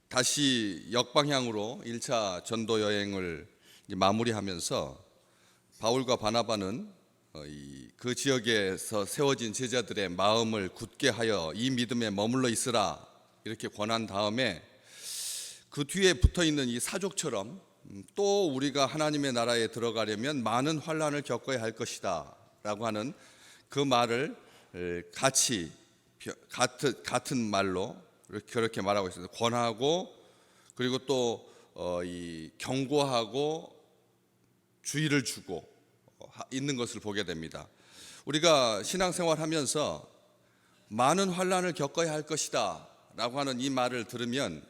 다시 역방향으로 1차 전도 여행을 마무리하면서 바울과 바나바는 그 지역에서 세워진 제자들의 마음을 굳게 하여 이 믿음에 머물러 있으라 이렇게 권한 다음에 그 뒤에 붙어 있는 이 사족처럼 또 우리가 하나님의 나라에 들어가려면 많은 환난을 겪어야 할 것이다 라고 하는 그 말을 같이 같은 말로 그렇게 말하고 있습니다. 권하고 그리고 또 경고하고 주의를 주고 있는 것을 보게 됩니다. 우리가 신앙생활 하면서 많은 환난을 겪어야 할 것이다 라고 하는 이 말을 들으면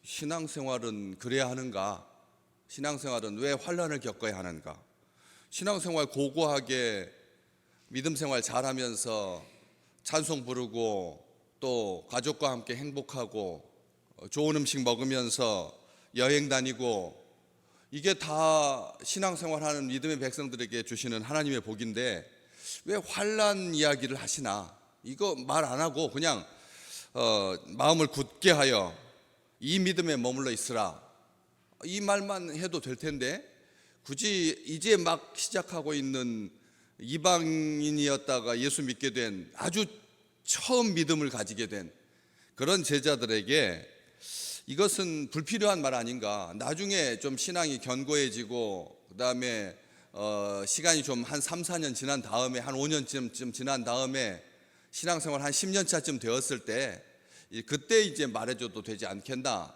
신앙생활은 그래야 하는가? 신앙생활은 왜 환난을 겪어야 하는가? 신앙생활 고고하게 믿음생활 잘하면서 찬송 부르고 또 가족과 함께 행복하고 좋은 음식 먹으면서 여행 다니고 이게 다 신앙생활하는 믿음의 백성들에게 주시는 하나님의 복인데 왜 환난 이야기를 하시나? 이거 말 안 하고 그냥 마음을 굳게 하여 이 믿음에 머물러 있으라 이 말만 해도 될 텐데 굳이 이제 막 시작하고 있는 이방인이었다가 예수 믿게 된 아주 처음 믿음을 가지게 된 그런 제자들에게 이것은 불필요한 말 아닌가? 나중에 좀 신앙이 견고해지고 그 다음에 시간이 좀 한 3, 4년 지난 다음에 한 5년쯤 지난 다음에 신앙생활 한 10년 차쯤 되었을 때 그때 이제 말해줘도 되지 않겠나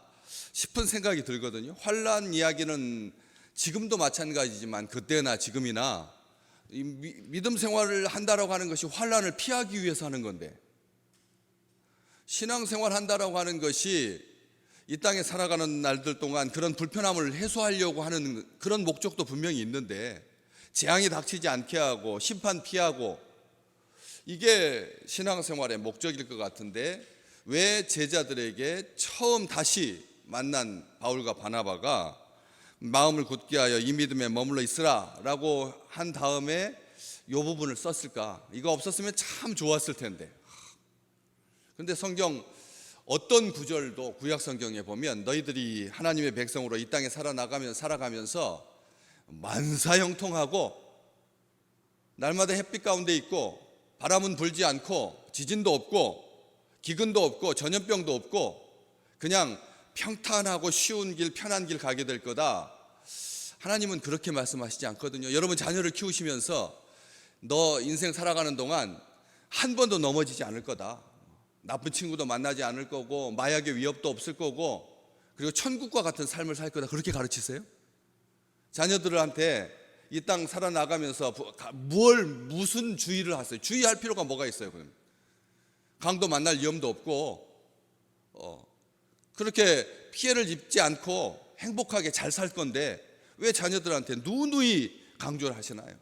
싶은 생각이 들거든요. 환난 이야기는 지금도 마찬가지지만 그때나 지금이나 믿음 생활을 한다라고 하는 것이 환난을 피하기 위해서 하는 건데 신앙생활 한다라고 하는 것이 이 땅에 살아가는 날들 동안 그런 불편함을 해소하려고 하는 그런 목적도 분명히 있는데 재앙이 닥치지 않게 하고 심판 피하고 이게 신앙생활의 목적일 것 같은데 왜 제자들에게 처음 다시 만난 바울과 바나바가 마음을 굳게 하여 이 믿음에 머물러 있으라 라고 한 다음에 이 부분을 썼을까? 이거 없었으면 참 좋았을 텐데. 그런데 성경 어떤 구절도 구약 성경에 보면 너희들이 하나님의 백성으로 이 땅에 살아가면서 만사형통하고 날마다 햇빛 가운데 있고 바람은 불지 않고 지진도 없고 기근도 없고 전염병도 없고 그냥 평탄하고 쉬운 길 편한 길 가게 될 거다. 하나님은 그렇게 말씀하시지 않거든요. 여러분 자녀를 키우시면서 너 인생 살아가는 동안 한 번도 넘어지지 않을 거다. 나쁜 친구도 만나지 않을 거고 마약의 위협도 없을 거고 그리고 천국과 같은 삶을 살 거다. 그렇게 가르치세요? 자녀들한테 이 땅 살아나가면서 무슨 주의를 하세요? 주의할 필요가 뭐가 있어요? 그럼 강도 만날 위험도 없고 그렇게 피해를 입지 않고 행복하게 잘 살 건데 왜 자녀들한테 누누이 강조를 하시나요?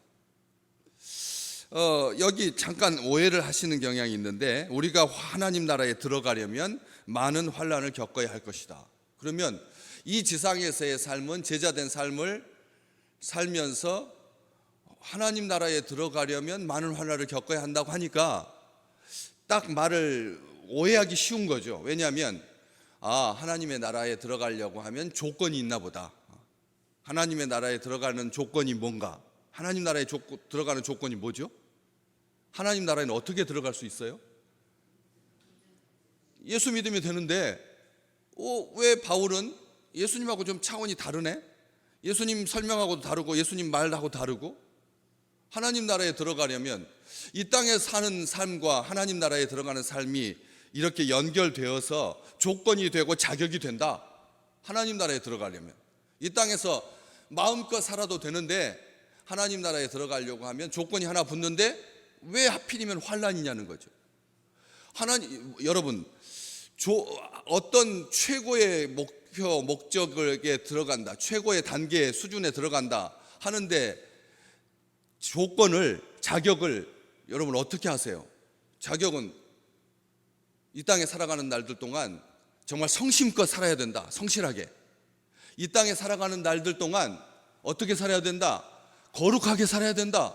여기 잠깐 오해를 하시는 경향이 있는데 우리가 하나님 나라에 들어가려면 많은 환난을 겪어야 할 것이다. 그러면 이 지상에서의 삶은 제자된 삶을 살면서 하나님 나라에 들어가려면 많은 환난을 겪어야 한다고 하니까 딱 말을 오해하기 쉬운 거죠. 왜냐하면 하나님의 나라에 들어가려고 하면 조건이 있나 보다. 하나님의 나라에 들어가는 조건이 뭔가? 하나님 나라에 들어가는 조건이 뭐죠? 하나님 나라에는 어떻게 들어갈 수 있어요? 예수 믿으면 되는데 왜 바울은 예수님하고 좀 차원이 다르네? 예수님 설명하고도 다르고 예수님 말하고 다르고 하나님 나라에 들어가려면 이 땅에 사는 삶과 하나님 나라에 들어가는 삶이 이렇게 연결되어서 조건이 되고 자격이 된다. 하나님 나라에 들어가려면 이 땅에서 마음껏 살아도 되는데 하나님 나라에 들어가려고 하면 조건이 하나 붙는데 왜 하필이면 환난이냐는 거죠. 여러분 어떤 최고의 목적에 들어간다, 최고의 단계 수준에 들어간다 하는데 자격을 여러분 어떻게 하세요? 자격은 이 땅에 살아가는 날들 동안 정말 성심껏 살아야 된다. 성실하게. 이 땅에 살아가는 날들 동안 어떻게 살아야 된다? 거룩하게 살아야 된다.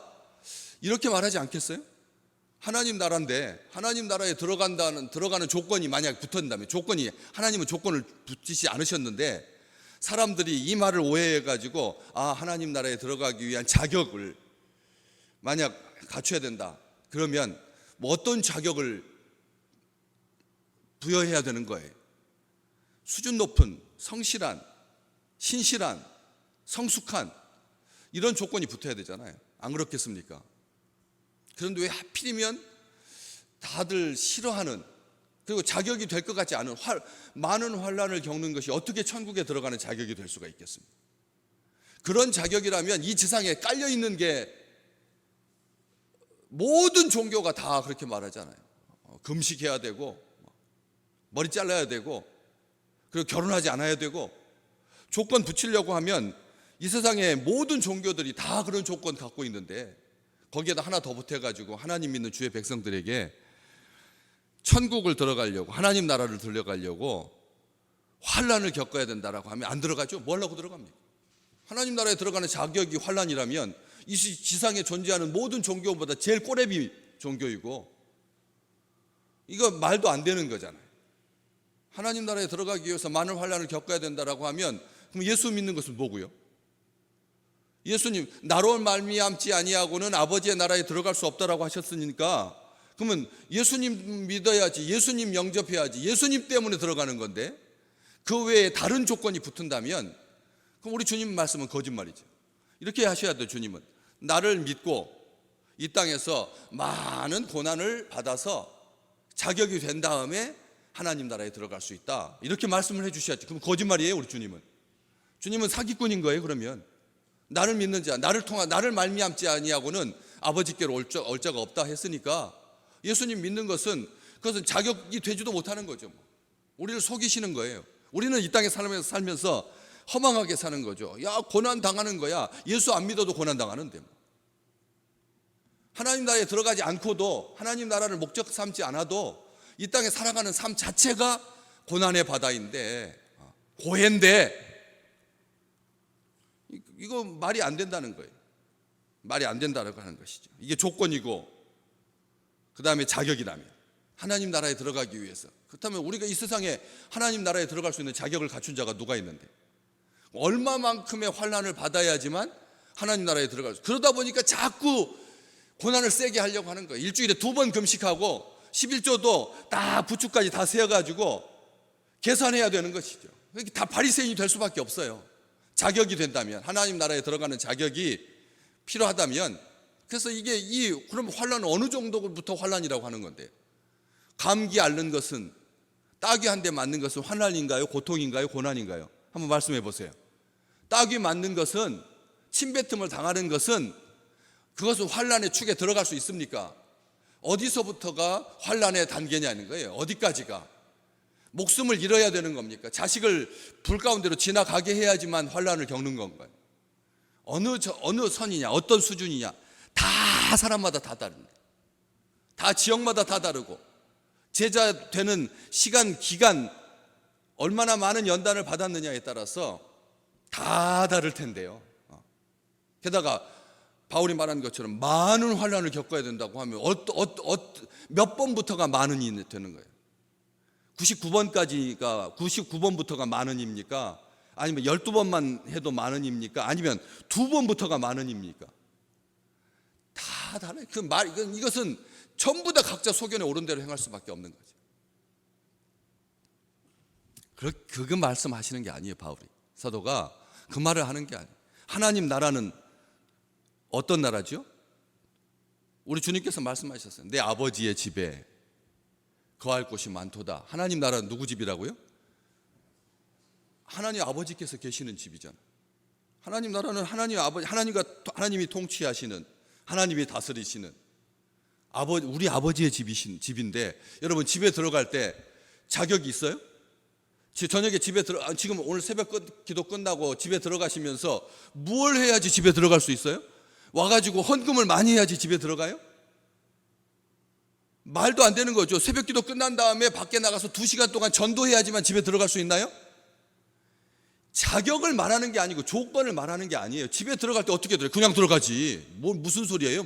이렇게 말하지 않겠어요? 하나님 나라인데 하나님 나라에 들어가는 조건이 만약 붙었다면, 조건이, 하나님은 조건을 붙이지 않으셨는데 사람들이 이 말을 오해해 가지고 하나님 나라에 들어가기 위한 자격을 만약 갖춰야 된다, 그러면 뭐 어떤 자격을 부여해야 되는 거예요? 수준 높은, 성실한, 신실한, 성숙한, 이런 조건이 붙어야 되잖아요. 안 그렇겠습니까? 그런데 왜 하필이면 다들 싫어하는, 그리고 자격이 될 것 같지 않은 많은 환난을 겪는 것이 어떻게 천국에 들어가는 자격이 될 수가 있겠습니까? 그런 자격이라면 이 지상에 깔려있는 게 모든 종교가 다 그렇게 말하잖아요. 금식해야 되고, 머리 잘라야 되고, 그리고 결혼하지 않아야 되고, 조건 붙이려고 하면 이 세상의 모든 종교들이 다 그런 조건 갖고 있는데, 거기에다 하나 더 보태가지고 하나님 믿는 주의 백성들에게 천국을 들어가려고, 하나님 나라를 들어가려고 환난을 겪어야 된다라고 하면 안 들어가죠. 뭐 하려고 들어갑니까? 하나님 나라에 들어가는 자격이 환난이라면 이 지상에 존재하는 모든 종교보다 제일 꼬레비 종교이고, 이거 말도 안 되는 거잖아요. 하나님 나라에 들어가기 위해서 많은 환난을 겪어야 된다라고 하면 그럼 예수 믿는 것은 뭐고요? 예수님, 나로 말미암지 아니하고는 아버지의 나라에 들어갈 수 없다라고 하셨으니까, 그러면 예수님 믿어야지, 예수님 영접해야지, 예수님 때문에 들어가는 건데 그 외에 다른 조건이 붙은다면 그럼 우리 주님 말씀은 거짓말이죠. 이렇게 하셔야 돼요. 주님은 나를 믿고 이 땅에서 많은 고난을 받아서 자격이 된 다음에 하나님 나라에 들어갈 수 있다, 이렇게 말씀을 해 주셔야지. 그럼 거짓말이에요. 우리 주님은 사기꾼인 거예요. 그러면 나를 믿는 자, 나를 말미암지 아니하고는 아버지께로 올 자가 없다 했으니까 예수님 믿는 것은 그것은 자격이 되지도 못하는 거죠. 우리를 속이시는 거예요. 우리는 이 땅에 살면서 허망하게 사는 거죠. 야, 고난 당하는 거야. 예수 안 믿어도 고난 당하는데. 하나님 나라에 들어가지 않고도, 하나님 나라를 목적 삼지 않아도 이 땅에 살아가는 삶 자체가 고난의 바다인데, 고해인데, 이거 말이 안 된다는 거예요. 말이 안 된다고 하는 것이죠. 이게 조건이고, 그 다음에 자격이라면, 하나님 나라에 들어가기 위해서. 그렇다면 우리가 이 세상에 하나님 나라에 들어갈 수 있는 자격을 갖춘 자가 누가 있는데, 얼마만큼의 환난을 받아야지만 하나님 나라에 들어갈 수. 그러다 보니까 자꾸 고난을 세게 하려고 하는 거예요. 일주일에 2번 금식하고 11조도 다 부추까지 다 세어가지고 계산해야 되는 것이죠. 그러니까 다 바리새인이 될 수밖에 없어요. 자격이 된다면, 하나님 나라에 들어가는 자격이 필요하다면. 그래서 그럼 환난은 어느 정도부터 환난이라고 하는 건데, 감기 앓는 것은, 따귀 한 대 맞는 것은 환난인가요? 고통인가요? 고난인가요? 한번 말씀해 보세요. 따귀 맞는 것은, 침뱉음을 당하는 것은, 그것은 환난의 축에 들어갈 수 있습니까? 어디서부터가 환난의 단계냐는 거예요. 어디까지가? 목숨을 잃어야 되는 겁니까? 자식을 불 가운데로 지나가게 해야지만 환난을 겪는 건가요? 어느 선이냐, 어떤 수준이냐, 다 사람마다 다 다릅니다. 다 지역마다 다 다르고, 제자 되는 시간, 기간, 얼마나 많은 연단을 받았느냐에 따라서 다 다를 텐데요. 게다가 바울이 말한 것처럼 많은 환난을 겪어야 된다고 하면 몇 번부터가 많은이 되는 거예요? 99번부터가 많은입니까? 아니면 12번만 해도 많은입니까? 아니면 2번부터가 많은입니까? 다 달라요. 이것은 전부 다 각자 소견에 오른 대로 행할 수밖에 없는 거죠. 그거 말씀하시는 게 아니에요. 바울이, 사도가 그 말을 하는 게 아니에요. 하나님 나라는 어떤 나라죠? 우리 주님께서 말씀하셨어요. 내 아버지의 집에 거할 곳이 많도다. 하나님 나라는 누구 집이라고요? 하나님 아버지께서 계시는 집이잖아요. 하나님 나라는 하나님이 통치하시는, 하나님이 다스리시는 우리 아버지의 집인데, 여러분 집에 들어갈 때 자격이 있어요? 저녁에 지금 오늘 새벽 기도 끝나고 집에 들어가시면서 뭘 해야지 집에 들어갈 수 있어요? 와가지고 헌금을 많이 해야지 집에 들어가요? 말도 안 되는 거죠. 새벽 기도 끝난 다음에 밖에 나가서 2시간 동안 전도해야지만 집에 들어갈 수 있나요? 자격을 말하는 게 아니고 조건을 말하는 게 아니에요. 집에 들어갈 때 어떻게 들어요? 그냥 들어가지. 무슨 소리예요?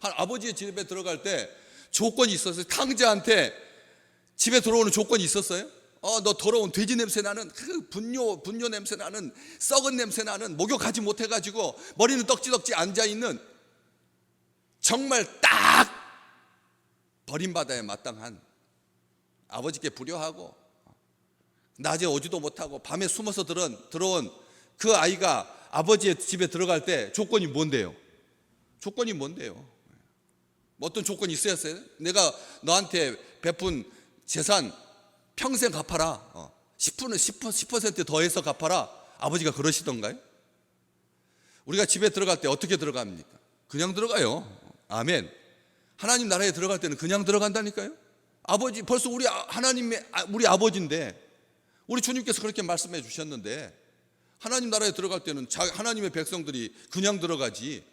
아버지의 집에 들어갈 때 조건이 있었어요. 탕자한테 집에 들어오는 조건이 있었어요. 너 더러운 돼지 냄새 나는 그 분뇨 냄새 나는 썩은 냄새 나는 목욕하지 못해가지고 머리는 떡지덕지 앉아있는 정말 딱 버림받아야 마땅한 아버지께 불효하고 낮에 오지도 못하고 밤에 숨어서 들어온 그 아이가 아버지의 집에 들어갈 때 조건이 뭔데요? 조건이 뭔데요? 어떤 조건이 있어야 했어요? 내가 너한테 베푼 재산 평생 갚아라. 10% 더해서 갚아라. 아버지가 그러시던가요? 우리가 집에 들어갈 때 어떻게 들어갑니까? 그냥 들어가요. 아멘. 하나님 나라에 들어갈 때는 그냥 들어간다니까요. 아버지, 벌써 우리 아버지인데, 우리 주님께서 그렇게 말씀해 주셨는데, 하나님 나라에 들어갈 때는 하나님의 백성들이 그냥 들어가지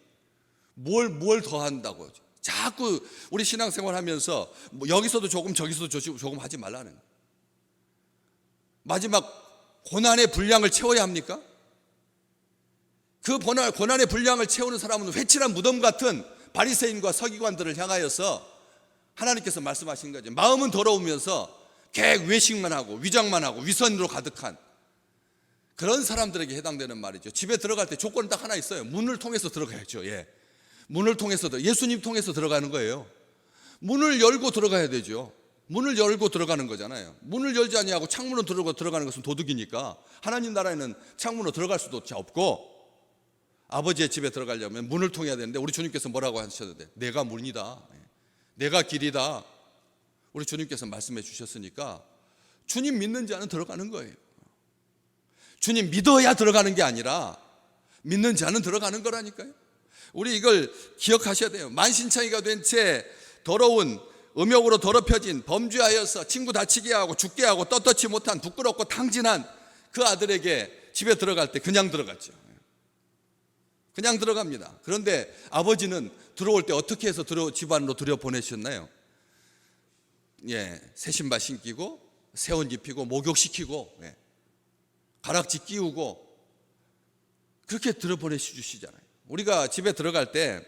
뭘 더 한다고. 자꾸 우리 신앙생활 하면서 여기서도 조금 저기서도 조금 하지 말라는 거예요. 마지막 고난의 분량을 채워야 합니까? 그 고난의 분량을 채우는 사람은 회칠한 무덤 같은 바리새인과 서기관들을 향하여서 하나님께서 말씀하신 거죠. 마음은 더러우면서 계획 외식만 하고 위장만 하고 위선으로 가득한 그런 사람들에게 해당되는 말이죠. 집에 들어갈 때 조건은 딱 하나 있어요. 문을 통해서 들어가야죠. 문을 통해서, 예수님 통해서 들어가는 거예요. 문을 열고 들어가야 되죠. 문을 열고 들어가는 거잖아요. 문을 열지 아니하고 창문으로 들어가는 것은 도둑이니까 하나님 나라에는 창문으로 들어갈 수도 없고, 아버지의 집에 들어가려면 문을 통해야 되는데 우리 주님께서 뭐라고 하셨는데, 내가 문이다, 내가 길이다, 우리 주님께서 말씀해 주셨으니까 주님 믿는 자는 들어가는 거예요. 주님 믿어야 들어가는 게 아니라 믿는 자는 들어가는 거라니까요. 우리 이걸 기억하셔야 돼요. 만신창이가 된 채 더러운 음욕으로 더럽혀진 범죄하여서 친구 다치게 하고 죽게 하고 떳떳지 못한 부끄럽고 탕진한 그 아들에게 집에 들어갈 때 그냥 들어갔죠. 그냥 들어갑니다. 그런데 아버지는 들어올 때 어떻게 해서 집 안으로 들여보내셨나요? 새 신발 신기고 새 옷 입히고 목욕시키고 가락지 끼우고 그렇게 들여보내주시잖아요. 우리가 집에 들어갈 때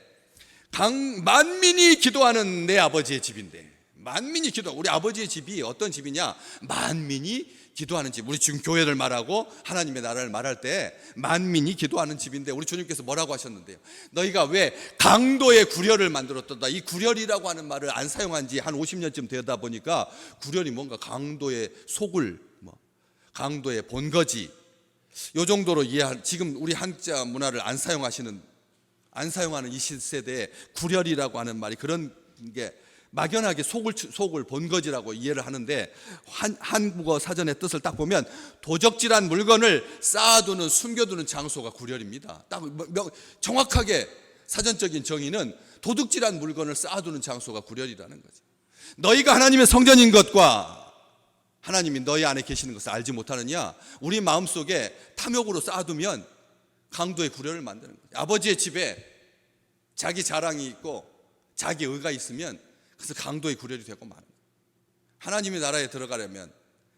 만민이 기도하는 내 아버지의 집인데, 만민이 기도하고, 우리 아버지의 집이 어떤 집이냐? 만민이 기도하는 집. 우리 지금 교회를 말하고 하나님의 나라를 말할 때 만민이 기도하는 집인데, 우리 주님께서 뭐라고 하셨는데요? 너희가 왜 강도의 구려를 만들었다. 이 구려이라고 하는 말을 안 사용한 지 한 50년쯤 되다 보니까 구려이 뭔가 강도의 속을, 강도의 본거지, 요 정도로 지금 우리 한자 문화를 안 사용하는 이 시대에 구려이라고 하는 말이 그런 게 막연하게 속을 본거지라고 이해를 하는데, 한국어 사전의 뜻을 딱 보면 도적질한 물건을 쌓아두는, 숨겨두는 장소가 구려입니다. 딱 정확하게 사전적인 정의는 도둑질한 물건을 쌓아두는 장소가 구려이라는 거죠. 너희가 하나님의 성전인 것과 하나님이 너희 안에 계시는 것을 알지 못하느냐? 우리 마음속에 탐욕으로 쌓아두면 강도의 구려를 만드는 거예요. 아버지의 집에 자기 자랑이 있고 자기 의가 있으면 그래서 강도의 구려이 되고 마는 거예요. 하나님의 나라에 들어가려면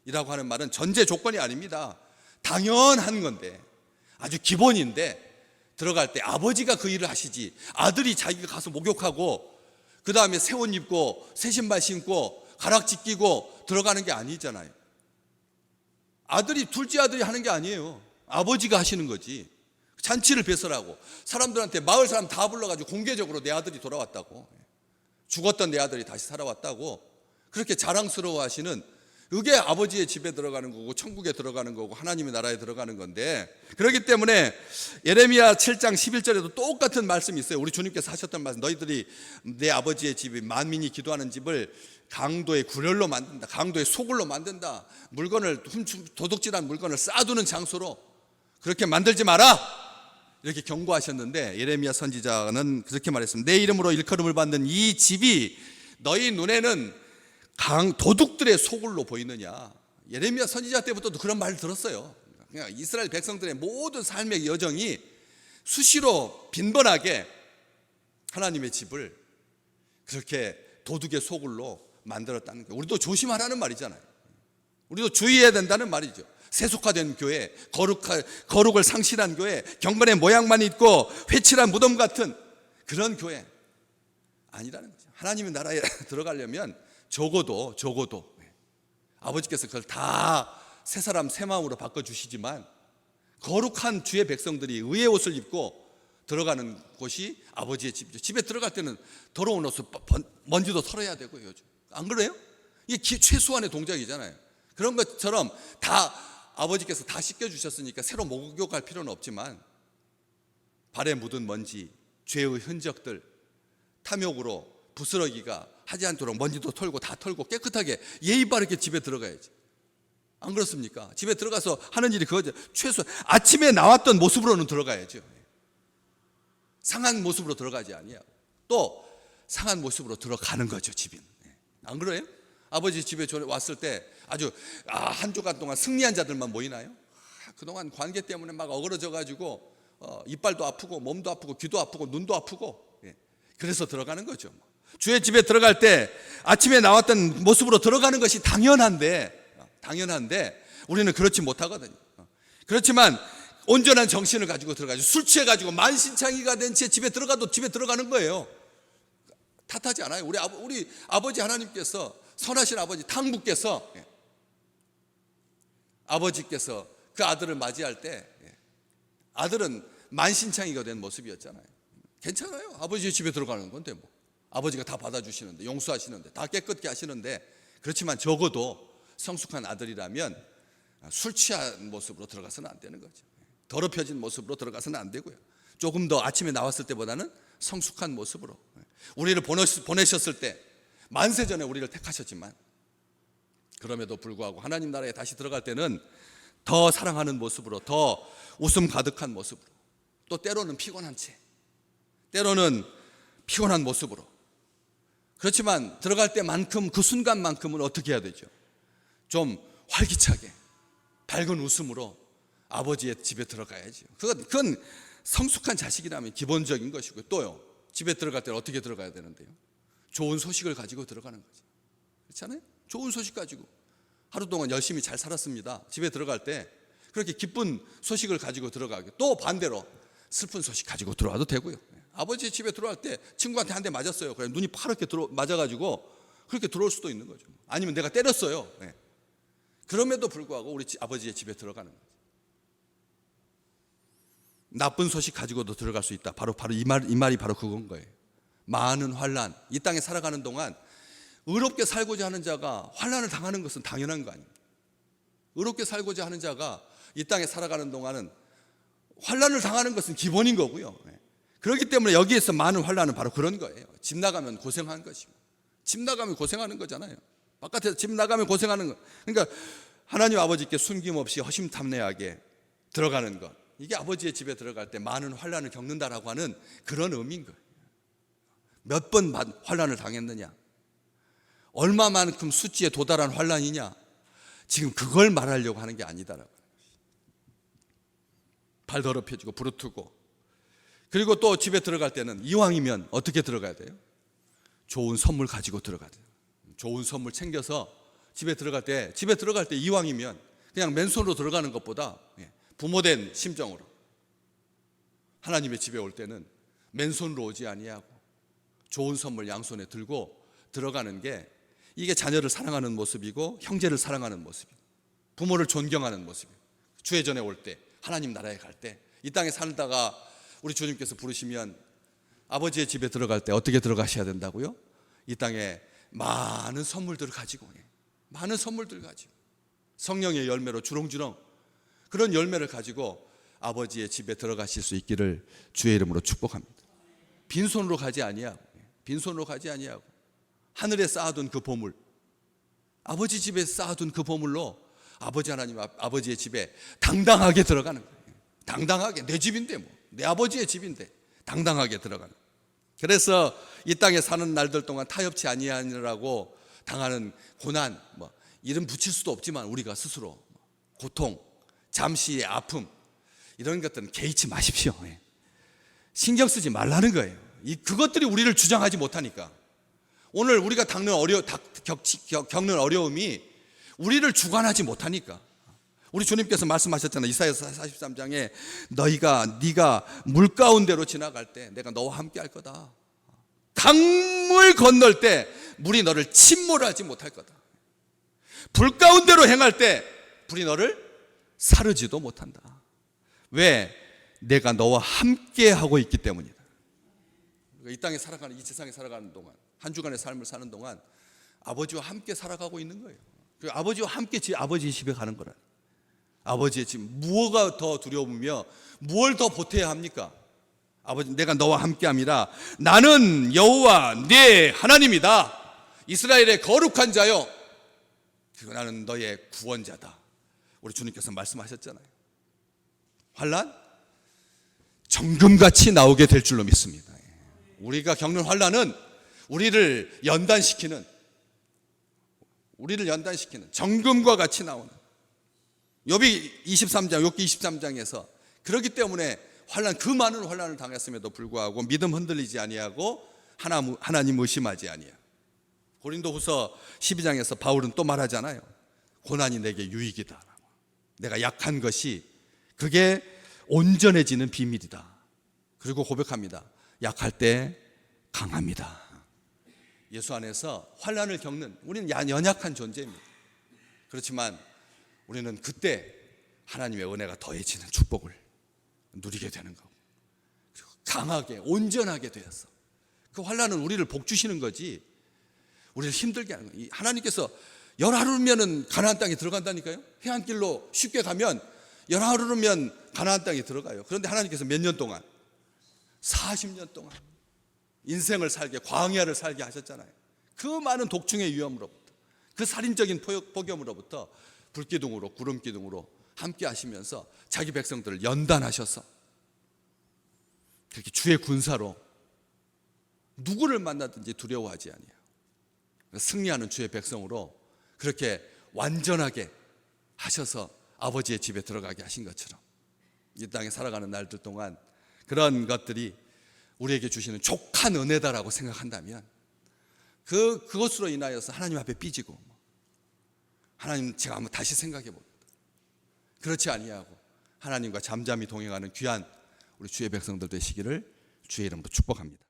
이라고 하는 말은 전제 조건이 아닙니다. 당연한 건데, 아주 기본인데, 들어갈 때 아버지가 그 일을 하시지 아들이 자기가 가서 목욕하고 그 다음에 새 옷 입고 새 신발 신고 가락지 끼고 들어가는 게 아니잖아요. 둘째 아들이 하는 게 아니에요. 아버지가 하시는 거지. 잔치를 배설하고 사람들한테, 마을 사람 다 불러가지고 공개적으로 내 아들이 돌아왔다고, 죽었던 내 아들이 다시 살아왔다고 그렇게 자랑스러워 하시는, 그게 아버지의 집에 들어가는 거고 천국에 들어가는 거고 하나님의 나라에 들어가는 건데, 그렇기 때문에 예레미야 7장 11절에도 똑같은 말씀이 있어요. 우리 주님께서 하셨던 말씀, 너희들이 내 아버지의 집이 만민이 기도하는 집을 강도의 구렬로 만든다, 강도의 소굴로 만든다, 물건을 도둑질한 물건을 쌓아두는 장소로 그렇게 만들지 마라, 이렇게 경고하셨는데, 예레미야 선지자는 그렇게 말했습니다. 내 이름으로 일컬음을 받는 이 집이 너희 눈에는 도둑들의 소굴로 보이느냐. 예레미야 선지자 때부터도 그런 말을 들었어요. 그냥 이스라엘 백성들의 모든 삶의 여정이 수시로 빈번하게 하나님의 집을 그렇게 도둑의 소굴로 만들었다는 거예요. 우리도 조심하라는 말이잖아요. 우리도 주의해야 된다는 말이죠. 세속화된 교회, 거룩을 상실한 교회, 경건의 모양만 있고 회칠한 무덤 같은 그런 교회 아니라는 거죠. 하나님의 나라에 들어가려면 적어도 아버지께서 그걸 다 새 사람 새 마음으로 바꿔주시지만 거룩한 주의 백성들이 의의 옷을 입고 들어가는 곳이 아버지의 집이죠. 집에 들어갈 때는 더러운 옷을 먼지도 털어야 되고요. 요즘 안 그래요? 이게 최소한의 동작이잖아요. 그런 것처럼 다 아버지께서 다 씻겨주셨으니까 새로 목욕할 필요는 없지만 발에 묻은 먼지, 죄의 흔적들, 탐욕으로 부스러기가 하지 않도록 먼지도 털고 다 털고 깨끗하게 예의 바르게 집에 들어가야지. 안 그렇습니까? 집에 들어가서 하는 일이 그거죠. 최소 아침에 나왔던 모습으로는 들어가야죠. 상한 모습으로 들어가지 아니야. 또 상한 모습으로 들어가는 거죠, 집인. 안 그래요? 아버지 집에 왔을 때 아주 한 주간 동안 승리한 자들만 모이나요? 그동안 관계 때문에 막 어그러져 가지고 이빨도 아프고 몸도 아프고 귀도 아프고 눈도 아프고 그래서 들어가는 거죠. 주의 집에 들어갈 때 아침에 나왔던 모습으로 들어가는 것이 당연한데 우리는 그렇지 못하거든요. 그렇지만 온전한 정신을 가지고 들어가죠. 술 취해가지고 만신창이가 된 채 집에 들어가도 집에 들어가는 거예요. 탓하지 않아요. 우리 아버지 하나님께서, 선하신 아버지 탕부께서, 아버지께서 그 아들을 맞이할 때 아들은 만신창이가 된 모습이었잖아요. 괜찮아요. 아버지 집에 들어가는 건데 뭐. 아버지가 다 받아주시는데, 용서하시는데, 다 깨끗게 하시는데, 그렇지만 적어도 성숙한 아들이라면 술 취한 모습으로 들어가서는 안 되는 거죠. 더럽혀진 모습으로 들어가서는 안 되고요. 조금 더 아침에 나왔을 때보다는 성숙한 모습으로. 우리를 보내셨을 때 만세 전에 우리를 택하셨지만 그럼에도 불구하고 하나님 나라에 다시 들어갈 때는 더 사랑하는 모습으로, 더 웃음 가득한 모습으로, 또 때로는 피곤한 채, 때로는 피곤한 모습으로. 그렇지만 들어갈 때만큼, 그 순간만큼은 어떻게 해야 되죠? 좀 활기차게 밝은 웃음으로 아버지의 집에 들어가야죠. 그건 성숙한 자식이라면 기본적인 것이고요. 또요, 집에 들어갈 때는 어떻게 들어가야 되는데요? 좋은 소식을 가지고 들어가는 거죠. 그렇잖아요? 좋은 소식 가지고 하루 동안 열심히 잘 살았습니다. 집에 들어갈 때 그렇게 기쁜 소식을 가지고 들어가고, 또 반대로 슬픈 소식 가지고 들어와도 되고요. 아버지 집에 들어갈 때 친구한테 한 대 맞았어요. 그래 눈이 파랗게 맞아가지고 그렇게 들어올 수도 있는 거죠. 아니면 내가 때렸어요. 그럼에도 불구하고 우리 아버지의 집에 들어가는 거죠. 나쁜 소식 가지고도 들어갈 수 있다. 바로 이 말이 바로 그건 거예요. 많은 환난, 이 땅에 살아가는 동안 의롭게 살고자 하는 자가 환난을 당하는 것은 당연한 거 아닙니까? 의롭게 살고자 하는 자가 이 땅에 살아가는 동안은 환난을 당하는 것은 기본인 거고요. 그렇기 때문에 여기에서 많은 환난은 바로 그런 거예요. 집 나가면 고생한 것이고, 집 나가면 고생하는 거잖아요. 바깥에서 집 나가면 고생하는 거. 그러니까 하나님 아버지께 숨김없이 허심탄회하게 들어가는 것, 이게 아버지의 집에 들어갈 때 많은 환난을 겪는다라고 하는 그런 의미인 거예요. 몇 번 환난을 당했느냐, 얼마만큼 수치에 도달한 환난이냐, 지금 그걸 말하려고 하는 게 아니다라고. 발 더럽혀지고 부르트고, 그리고 또 집에 들어갈 때는 이왕이면 어떻게 들어가야 돼요? 좋은 선물 가지고 들어가야 돼요. 좋은 선물 챙겨서 집에 들어갈 때 이왕이면 그냥 맨손으로 들어가는 것보다 부모된 심정으로 하나님의 집에 올 때는 맨손으로 오지 아니하고 좋은 선물 양손에 들고 들어가는 게, 이게 자녀를 사랑하는 모습이고 형제를 사랑하는 모습이고 부모를 존경하는 모습이고, 주의 전에 올 때, 하나님 나라에 갈 때, 이 땅에 살다가 우리 주님께서 부르시면 아버지의 집에 들어갈 때 어떻게 들어가셔야 된다고요? 이 땅에 많은 선물들을 가지고, 많은 선물들 가지고 성령의 열매로 주렁주렁 그런 열매를 가지고 아버지의 집에 들어가실 수 있기를 주의 이름으로 축복합니다. 빈손으로 가지 아니하고, 하늘에 쌓아둔 그 보물, 아버지 집에 쌓아둔 그 보물로 아버지 하나님 아버지의 집에 당당하게 들어가는 거예요. 당당하게, 내 집인데 뭐, 내 아버지의 집인데 당당하게 들어가는 거예요. 그래서 이 땅에 사는 날들 동안 타협치 아니하니라고 당하는 고난, 뭐 이름 붙일 수도 없지만 우리가 스스로 고통, 잠시의 아픔, 이런 것들은 개의치 마십시오. 신경 쓰지 말라는 거예요. 그것들이 우리를 주장하지 못하니까, 오늘 우리가 겪는 어려움이 우리를 주관하지 못하니까. 우리 주님께서 말씀하셨잖아요. 이사야서 43장에 네가 물 가운데로 지나갈 때 내가 너와 함께 할 거다. 강물 건널 때 물이 너를 침몰하지 못할 거다. 불 가운데로 행할 때 불이 너를 사르지도 못한다. 왜? 내가 너와 함께 하고 있기 때문이다. 이 땅에 살아가는, 이 세상에 살아가는 동안, 한 주간의 삶을 사는 동안 아버지와 함께 살아가고 있는 거예요. 아버지와 함께 아버지 집에 가는 거라. 아버지의 집, 무엇가 더 두려우며 무엇을 더 보태야 합니까? 아버지, 내가 너와 함께함이라. 나는 여호와 네 하나님이다. 이스라엘의 거룩한 자여, 그리고 나는 너의 구원자다. 우리 주님께서 말씀하셨잖아요. 환난 정금같이 나오게 될 줄로 믿습니다. 우리가 겪는 환난은 우리를 연단시키는 정금과 같이 나오는, 욥기 23장에서 그렇기 때문에 그 많은 환난을 당했음에도 불구하고 믿음 흔들리지 아니하고 하나님 의심하지 아니하고, 고린도후서 12장에서 바울은 또 말하잖아요. 고난이 내게 유익이다. 내가 약한 것이 그게 온전해지는 비밀이다. 그리고 고백합니다. 약할 때 강합니다. 예수 안에서 환난을 겪는 우리는 연약한 존재입니다. 그렇지만 우리는 그때 하나님의 은혜가 더해지는 축복을 누리게 되는 거고, 그리고 강하게 온전하게 되어서 그 환난은 우리를 복 주시는 거지 우리를 힘들게 하는 거예요. 하나님께서 열하루면은 가나안 땅에 들어간다니까요. 해안길로 쉽게 가면 열하루면 가나안 땅에 들어가요. 그런데 하나님께서 몇 년 동안, 40년 동안 인생을 살게, 광야를 살게 하셨잖아요. 그 많은 독충의 위험으로부터, 그 살인적인 폭염으로부터 불기둥으로, 구름기둥으로 함께 하시면서 자기 백성들을 연단하셔서 그렇게 주의 군사로 누구를 만나든지 두려워하지 아니에요. 승리하는 주의 백성으로 그렇게 완전하게 하셔서 아버지의 집에 들어가게 하신 것처럼 이 땅에 살아가는 날들 동안 그런 것들이 우리에게 주시는 족한 은혜다라고 생각한다면 그것으로 인하여서 하나님 앞에 삐지고, 하나님 제가 한번 다시 생각해 봅니다. 그렇지 아니하고 하나님과 잠잠히 동행하는 귀한 우리 주의 백성들 되시기를 주의 이름으로 축복합니다.